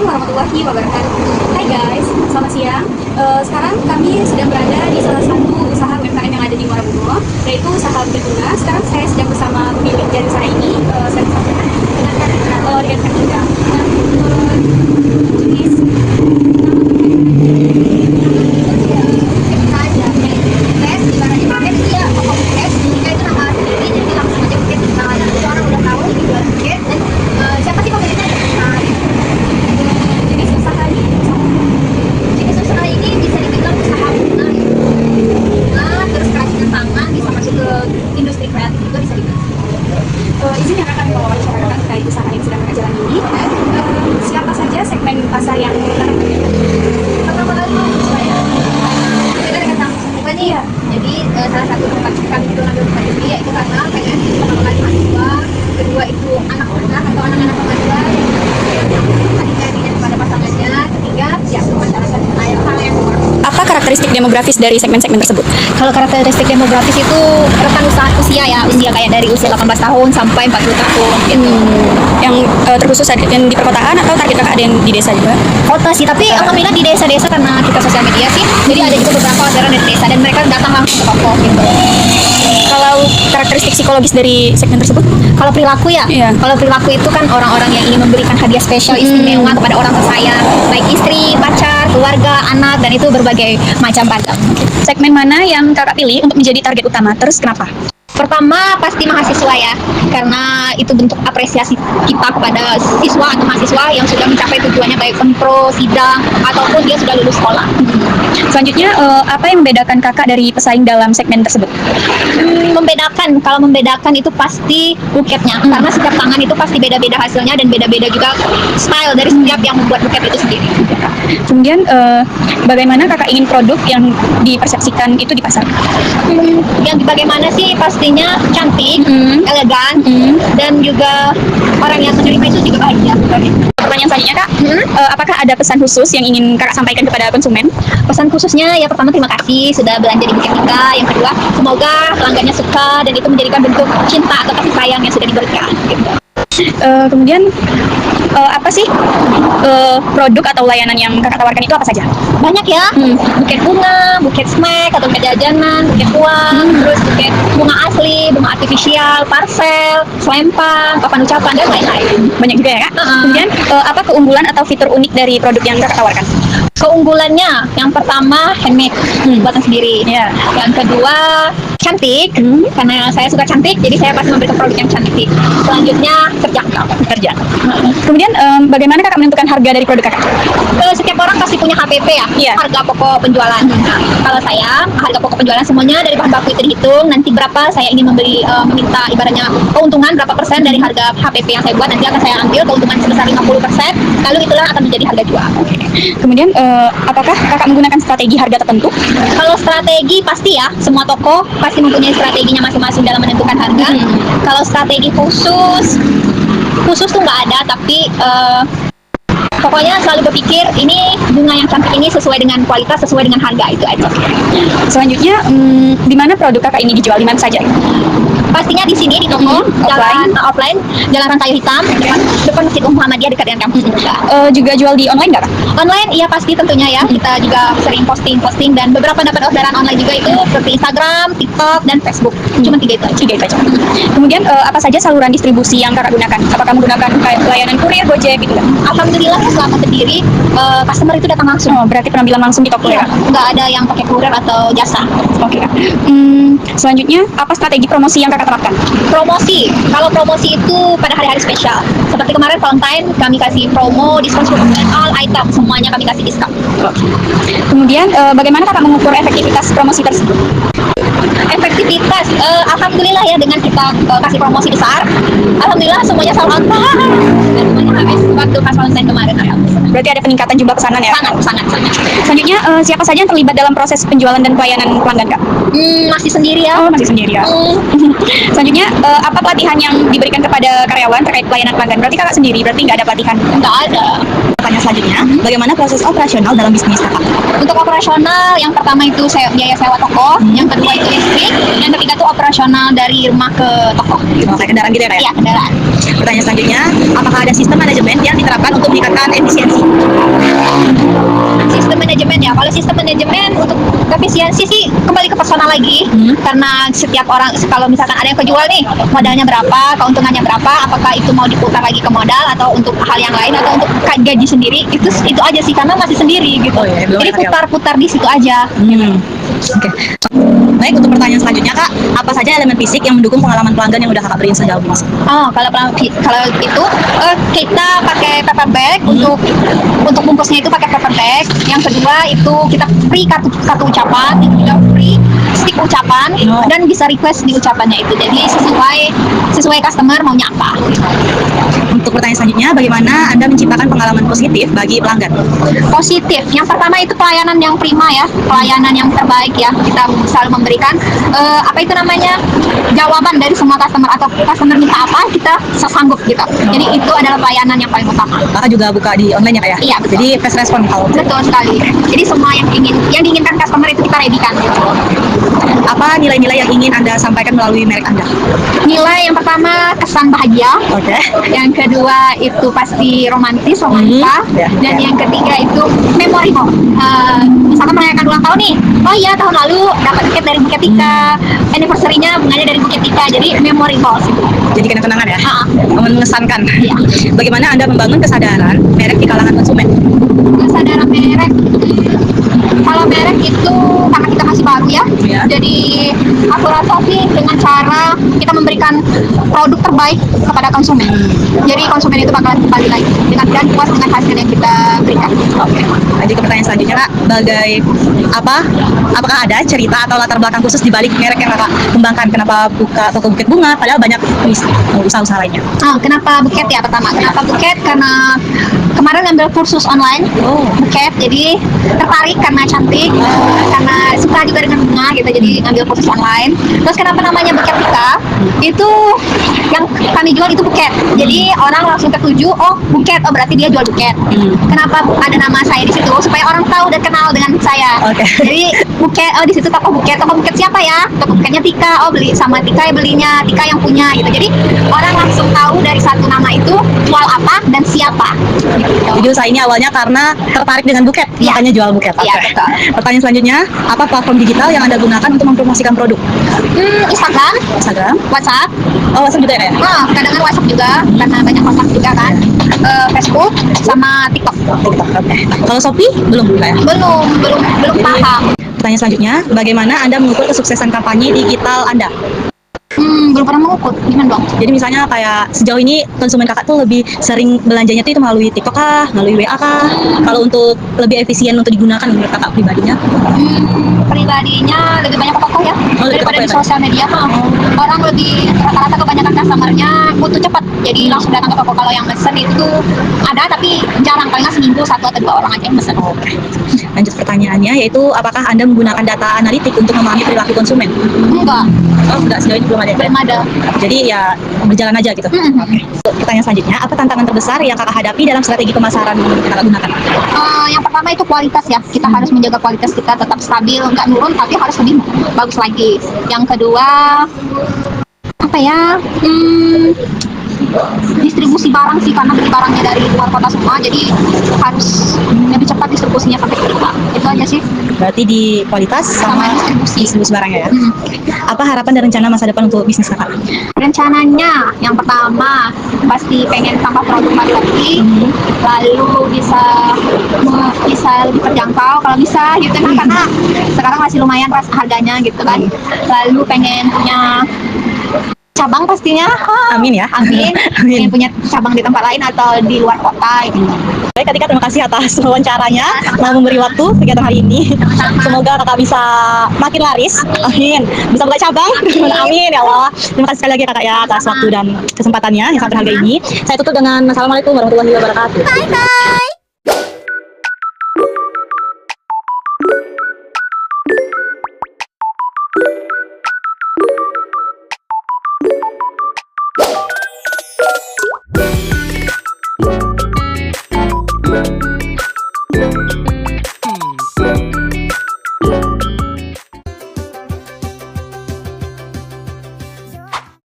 warahmatullahi wabarakatuh. Hai guys, selamat siang. Sekarang kami sedang berada di salah satu usaha UMKM yang ada di Muara Bungo, yaitu usaha Buket Bunga. Sekarang saya sedang bersama pemilik dari usaha ini. Saya bersama dengan Rian Fernanda. Izin yang akan mewawancarakan terkait usaha yang sedang mereka jalani ini. Siapa saja segmen pasar yang pertama kali saya kita dengan langsung bukan nih ya. Jadi salah satu tempat kami itu ngambil bukan ini yaitu karena pengen pertama kali mahasiswa, kedua itu anak-anak atau anak-anak remaja yang kepada pasangannya, ketiga ya masyarakat hal yang Apa karakteristik demografis dari segmen-segmen tersebut? Kalau karakteristik demografis itu rentang usia ya, usia kayak dari usia 18 tahun sampai 40 tahun gitu. Yang terkhusus ada yang di perkotaan atau target kakak ada yang di desa juga? Kota sih, tapi alhamdulillah di desa-desa karena kita sosial media sih, jadi ada juga beberapa orderan dari desa dan mereka datang langsung ke toko gitu. Kalau karakteristik psikologis dari segmen tersebut? Kalau perilaku ya, Iya. kalau perilaku itu kan orang-orang yang ingin memberikan hadiah spesial istimewa kepada orang tersayang, baik istri, pacar, keluarga, anak, dan itu berbagai macam ragam. Segmen mana yang kakak pilih untuk menjadi target utama? Terus kenapa? Pertama pasti mahasiswa ya, karena itu bentuk apresiasi kita kepada siswa atau mahasiswa yang sudah mencapai tujuannya baik penpro, sidang, ataupun dia sudah lulus sekolah. Selanjutnya, apa yang membedakan kakak dari pesaing dalam segmen tersebut? Kalau membedakan itu pasti buketnya, karena setiap tangan itu pasti beda-beda hasilnya dan beda-beda juga style dari setiap yang membuat buket itu sendiri. Kemudian, bagaimana kakak ingin produk yang dipersepsikan itu di pasar? Yang bagaimana sih pastinya cantik, elegan, dan juga orang yang menerima itu juga bahagia. Pertanyaan selanjutnya kak, apakah ada pesan khusus yang ingin kakak sampaikan kepada konsumen? Pesan khususnya ya pertama terima kasih sudah belanja di buket kita. Yang kedua semoga pelanggannya suka dan itu menjadikan bentuk cinta atau kasih sayang yang sudah diberikan. Gitu. Kemudian apa sih produk atau layanan yang kakak tawarkan itu apa saja? Banyak ya, buket bunga, buket snack atau buket jajanan, buket uang, terus buket bunga asli, bunga artifisial, parcel, selempang, papan ucapan dan lain-lain. Banyak juga ya kak. Kemudian apa keunggulan atau fitur unik dari produk yang kakak tawarkan? Keunggulannya yang pertama handmade, buatan sendiri. Ya. Yang kedua cantik, karena saya suka cantik, jadi saya pasti memberikan produk yang cantik. Selanjutnya terjangkau. Kemudian bagaimana kakak menentukan harga dari produk kakak? Setiap orang pasti punya HPP ya, Iya. harga pokok penjualan. Kalau saya, harga pokok penjualan semuanya dari bahan baku itu dihitung, nanti berapa saya ingin meminta ibaratnya keuntungan berapa persen dari harga HPP yang saya buat, nanti akan saya ambil keuntungan sebesar 50%, lalu itulah akan menjadi harga jual. Kemudian apakah kakak menggunakan strategi harga tertentu? Kalau strategi pasti ya, semua toko pasti mempunyai strateginya masing-masing dalam menentukan harga. Kalau strategi khusus tuh nggak ada, tapi pokoknya selalu berpikir ini bunga yang cantik ini sesuai dengan kualitas, sesuai dengan harga, itu aja. Selanjutnya, di mana produk kakak ini dijual, di mana saja? Pastinya di sini di toko, jalan offline, Jalan Rancayu Hitam, depan Masjid Muhammadiyah dekat dengan kampus juga. Juga jual di online nggak kak? Online iya pasti tentunya ya, kita juga sering posting dan beberapa dapat orderan online juga itu seperti Instagram, TikTok, dan Facebook. Cuma tiga itu aja. Kemudian apa saja saluran distribusi yang kakak gunakan? Apakah menggunakan kayak layanan kurir, Gojek gitu kan? Alhamdulillah ya, selama berdiri customer itu datang langsung. Oh, berarti penampilan langsung di toko ya? Nggak ada yang pakai kurir atau jasa. Oke kak. Selanjutnya, apa strategi promosi yang kakak terapkan? Promosi, kalau promosi itu pada hari-hari spesial. Seperti kemarin Valentine, kami kasih promo, diskon 10% all item, semuanya kami kasih diskon. Kemudian, bagaimana kakak mengukur efektivitas promosi tersebut? Efektivitas, alhamdulillah ya dengan kita kasih promosi besar, alhamdulillah semuanya sold out. Dan semuanya habis waktu pas Valentine kemarin. Berarti ada peningkatan jumlah pesanan ya? Sangat. Selanjutnya, siapa saja yang terlibat dalam proses penjualan dan pelayanan pelanggan kak? Masih sendiri ya. Oh, masih sendiri ya. Selanjutnya, apa pelatihan yang diberikan kepada karyawan terkait pelayanan pelanggan? Berarti kakak sendiri, berarti nggak ada pelatihan? Nggak ada. Pertanyaan selanjutnya, bagaimana proses operasional dalam bisnis kakak? Untuk operasional, yang pertama itu biaya sewa toko, yang kedua itu listrik, yang ketiga itu operasional dari rumah ke toko. Kayak kendaraan gitu ya kak? Iya, kendaraan. Pertanyaan selanjutnya, apakah ada sistem manajemen yang diterapkan untuk meningkatkan efisiensi Sistem manajemen ya. Kalau sistem manajemen untuk efisiensi sih kembali ke personal lagi. Karena setiap orang, kalau misalkan ada yang kejual nih, modalnya berapa, keuntungannya berapa, apakah itu mau diputar lagi ke modal atau untuk hal yang lain atau untuk gaji sendiri, itu aja sih karena masih sendiri gitu. Oh, iya, belum Jadi ada karyawan. putar-putar di situ aja. Oke. Baik, untuk pertanyaan selanjutnya Kak, apa saja elemen fisik yang mendukung pengalaman pelanggan yang udah Kakak beriin sejauh ini? Oh, kalau itu kita pakai paper bag untuk bungkusnya itu pakai paper bag. Yang kedua itu kita free kartu ucapan, yang kedua free stick ucapan dan bisa request di ucapannya itu. Jadi sesuai customer maunya apa. Untuk pertanyaan selanjutnya, bagaimana Anda menciptakan pengalaman positif bagi pelanggan? Positif. Yang pertama itu pelayanan yang prima ya, pelayanan yang terbaik ya. Kita selalu memberikan apa itu namanya, jawaban dari semua customer, atau customer minta apa kita sesanggup gitu. Jadi itu adalah pelayanan yang paling utama. Kakak juga buka di online ya Kak ya? Iya, betul. Jadi fast respon kalau Betul sekali. Jadi semua yang diinginkan customer itu kita ready-kan gitu. apa nilai-nilai yang ingin Anda sampaikan melalui merek Anda? Nilai yang pertama kesan bahagia. Oke. Yang kedua itu pasti romantis, romansa. Ya, Dan ya. yang ketiga itu memorable. Misalkan merayakan ulang tahun nih, oh iya tahun lalu dapat tiket dari Buketika, anniversary-nya bunganya dari Buketika, jadi memorable sih. Jadi kenang-kenangan ya? Ah. Mengesankan. Iya. Bagaimana Anda membangun kesadaran merek di kalangan konsumen? Kesadaran merek, kalau merek itu karena kita masih baru ya, Iya. jadi aku rasa sih dengan cara kita memberikan produk terbaik kepada konsumen, jadi konsumen itu bakalan kembali lagi dan puas dengan hasil yang kita berikan. Oke. Lanjut ke pertanyaan selanjutnya Kak, apakah ada cerita atau latar belakang khusus di balik merek yang Kakak kembangkan? Kenapa buka toko buket bunga padahal banyak usaha-usaha lainnya? Kenapa buket ya pertama? Kenapa buket? Karena kemarin ngambil kursus online buket, jadi tertarik karena cantik, karena suka juga dengan bunga gitu, jadi ngambil kursus online. Terus kenapa namanya Buketika? Itu yang kami jual itu buket, jadi orang langsung tertuju, oh buket, oh berarti dia jual buket. Kenapa ada nama saya di situ? Supaya orang tahu dan kenal dengan saya. Oke. Jadi buket, oh di situ toko buket siapa ya? Toko buketnya Tika, oh beli sama Tika ya, belinya Tika yang punya gitu. Jadi orang langsung tahu dari satu nama itu jual apa dan siapa. Gitu. Jadi usaha ini awalnya karena tertarik dengan buket, Iya. makanya jual buket. Iya, Oke. betul. Pertanyaan selanjutnya, apa platform digital yang Anda gunakan untuk mempromosikan produk? Instagram, Instagram? WhatsApp, Oh, WhatsApp juga ya Kak? kadang WhatsApp juga karena banyak kontak juga kan. Facebook sama TikTok. TikTok, oke. Kalau Shopee belum Kak ya? Belum paham. Pertanyaan selanjutnya, bagaimana Anda mengukur kesuksesan kampanye digital Anda? Belum pernah mengukur, gimana dong? Jadi misalnya kayak sejauh ini konsumen kakak tuh lebih sering belanjanya tuh itu melalui TikTok kah, melalui WA kah? Kalau untuk lebih efisien untuk digunakan menurut kakak pribadinya? Pribadinya lebih banyak ke toko ya, Oh, lebih daripada ke di toko ya, sosial media. Orang lebih rata-rata kebanyakan customernya butuh cepat, jadi langsung datang ke toko. Kalau yang mesen itu ada tapi jarang, paling seminggu 1 atau 2 orang aja yang mesen. Oke. Lanjut pertanyaannya, yaitu apakah Anda menggunakan data analitik untuk memahami perilaku konsumen? Enggak, Oh, enggak, sejauh ini belum ada. belum ada. Jadi ya berjalan aja gitu. Oke. Pertanyaan selanjutnya, apa tantangan terbesar yang kakak hadapi dalam strategi pemasaran yang kakak gunakan? Yang pertama itu kualitas ya, kita harus menjaga kualitas kita tetap stabil, nggak nurun tapi harus lebih bagus lagi. Yang kedua apa ya, distribusi barang sih, karena beli barangnya dari luar kota semua, jadi harus lebih cepat distribusinya sampai ke kita. Itu aja sih. Berarti di kualitas sama distribusi barangnya ya. Apa harapan dan rencana masa depan untuk bisnis kakak? Rencananya yang pertama pasti pengen tambah produk baru lagi, lalu bisa lebih terjangkau kalau bisa gitu kan, karena sekarang masih lumayan harganya gitu kan. Lalu pengen punya cabang pastinya. Amin ya. Amin. Amin. Pengen punya cabang di tempat lain atau di luar kota gitu. Baik Kak Tika, terima kasih atas wawancaranya, telah memberi waktu kegiatan hari ini. Semoga kakak bisa makin laris. Amin. Bisa buka cabang. Amin ya Allah. Terima kasih sekali lagi kakak ya atas waktu dan kesempatannya yang sangat berharga ini. Saya tutup dengan Assalamualaikum warahmatullahi wabarakatuh. Bye bye.